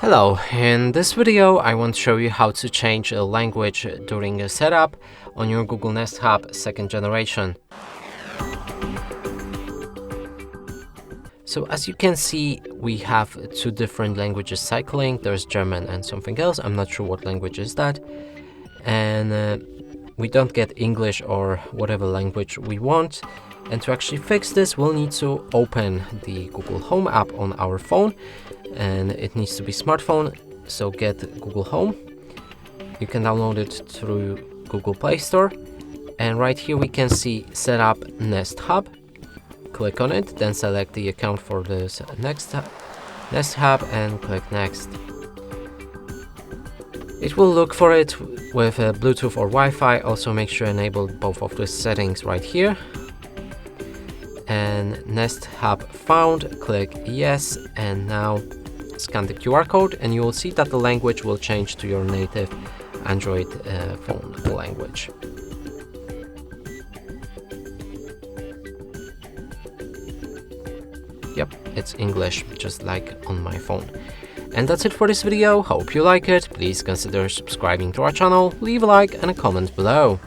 Hello, in this video I want to show you how to change a language during a setup on your Google Nest Hub 2nd generation. So as you can see, we have two different languages cycling. There's German and something else. I'm not sure what language is that. And we don't get English or whatever language we want. And to actually fix this, we'll need to open the Google Home app on our phone. And it needs to be smartphone, so get Google Home. You can download it through Google Play Store. And right here we can see Set Up Nest Hub. Click on it, then select the account for this Nest Hub and click Next. It will look for it with Bluetooth or Wi-Fi. Also make sure to enable both of the settings right here. And Nest Hub found, click yes, and now scan the QR code and you will see that the language will change to your native Android phone language. Yep, it's English, just like on my phone. And that's it for this video. Hope you like it. Please consider subscribing to our channel, leave a like and a comment below.